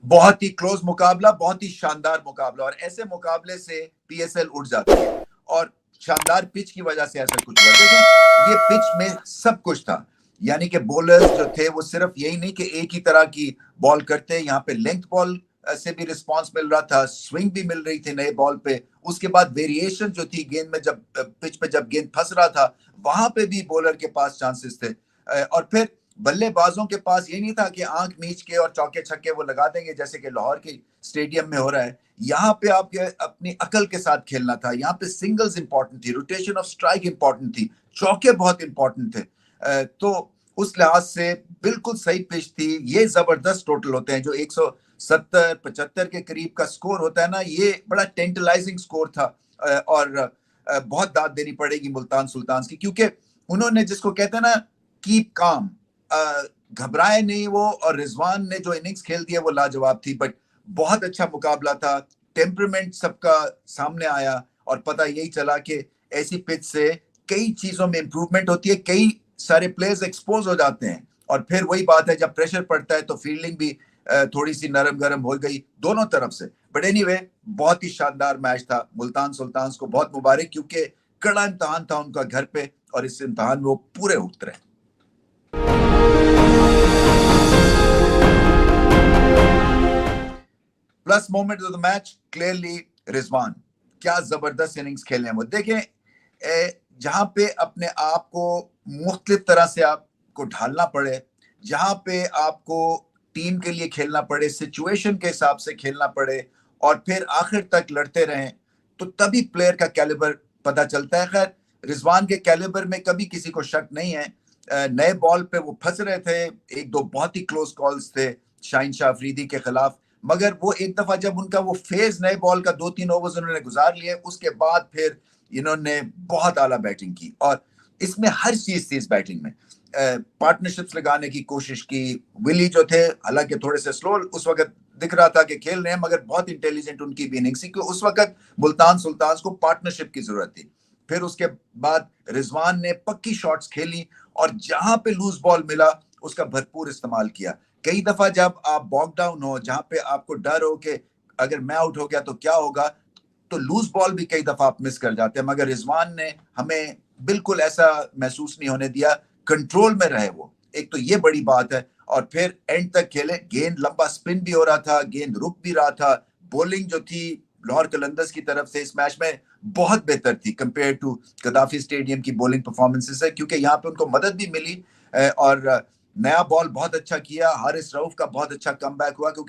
बहुत ही क्लोज मुकाबला, बहुत ही शानदार मुकाबला, और ऐसे मुकाबले से पीएसएल उठ जाती है। और शानदार पिच की वजह से ऐसा कुछ हुआ। देखें, ये पिच में सब कुछ था, यानी कि बॉलर्स जो थे वो सिर्फ यही नहीं कि एक ही तरह की बॉल करते, यहाँ पे लेंथ बॉल से भी रिस्पांस मिल रहा था, स्विंग भी मिल रही थी नए बॉल पे। उसके बाद वेरिएशन जो थी गेंद में, जब पिच पे जब गेंद फंस रहा था वहां पे भी बॉलर के पास चांसेस थे। और फिर बल्लेबाजों के पास ये नहीं था कि आंख मीच के और चौके छक्के वो लगा देंगे जैसे कि लाहौर के स्टेडियम में हो रहा है। यहाँ पे आपके अपनी अकल के साथ खेलना था, यहाँ पे सिंगल्स इंपॉर्टेंट थी, रोटेशन ऑफ स्ट्राइक इंपॉर्टेंट थी, चौके बहुत इंपॉर्टेंट थे। तो उस लिहाज से बिल्कुल सही पिच थी। ये जबरदस्त टोटल होते हैं जो 170-75 के करीब का स्कोर होता है ना, ये बड़ा टेंटलाइजिंग स्कोर था। और बहुत दाद देनी पड़ेगी मुल्तान सुल्तान की, क्योंकि उन्होंने जिसको कहते हैं ना कीप काम, घबराए नहीं वो। और रिजवान ने जो इनिंग्स खेल दिया वो लाजवाब थी। बट बहुत अच्छा मुकाबला था, टेम्परमेंट सबका सामने आया और पता यही चला कि ऐसी पिच से कई चीजों में इंप्रूवमेंट होती है, कई सारे प्लेयर्स एक्सपोज हो जाते हैं। और फिर वही बात है, जब प्रेशर पड़ता है तो फील्डिंग भी थोड़ी सी नरम गरम हो गई दोनों तरफ से। बट एनीवे, बहुत ही शानदार मैच था। मुल्तान सुल्तान को बहुत मुबारक, क्योंकि कड़ा इम्तहान था उनका घर पे और इस इम्तहान में वो पूरे उतरे। Plus moment of the match clearly Rizwan, क्या जबरदस्त इनिंग्स खेले हैं वो। देखें, जहां पे अपने आप को मुख्तलिफ तरह से आपको ढालना पड़े, जहां पे आपको टीम के लिए खेलना पड़े, सिचुएशन के हिसाब से खेलना पड़े, और फिर आखिर तक लड़ते रहें, तो तभी प्लेयर का कैलिबर पता चलता है। खैर, रिजवान के कैलिबर में कभी किसी को शक नहीं है। नए बॉल पे वो फंस रहे थे, एक दो बहुत ही क्लोज कॉल्स थे शाहीन शाह अफरीदी के खिलाफ, मगर वो एक दफा जब उनका वो फेज नए बॉल का 2-3 ओवर्स उन्होंने गुजार लिए, उसके बाद फिर इन्होंने बहुत आला बैटिंग की। और इसमें हर चीज थी इस बैटिंग में। पार्टनरशिप्स लगाने की कोशिश की। विली जो थे, हालांकि थोड़े से स्लो उस वक्त दिख रहा था कि खेल रहे हैं, मगर बहुत इंटेलिजेंट उनकी भी इनिंग्स थी, क्योंकि उस वक्त मुल्तान सुल्तान को पार्टनरशिप की जरूरत थी। फिर उसके बाद रिजवान ने पक्की शॉट्स खेली और जहां पे लूज बॉल मिला उसका भरपूर इस्तेमाल किया। कई दफा जब आप बॉक डाउन हो, जहां पे आपको डर हो कि अगर मैं आउट हो गया तो क्या होगा, तो लूज बॉल भी कई दफा आप मिस कर जाते हैं, मगर रिजवान ने हमें बिल्कुल ऐसा महसूस नहीं होने दिया, कंट्रोल में रहे वो। एक तो ये बड़ी बात है। और फिर एंड तक खेले, गेंद लंबा स्पिन भी हो रहा था, गेंद रुक भी रहा था। बॉलिंग जो थी लाहौर कलंदर्स की तरफ से इस मैच में बहुत बेहतर थी कंपेयर टू गद्दाफी स्टेडियम की बॉलिंग परफॉर्मेंसेस है, क्योंकि यहाँ पे उनको मदद भी मिली। और नया बॉल बहुत अच्छा किया, हारिस रऊफ का बहुत अच्छा कमबैक हुआ, क्योंकि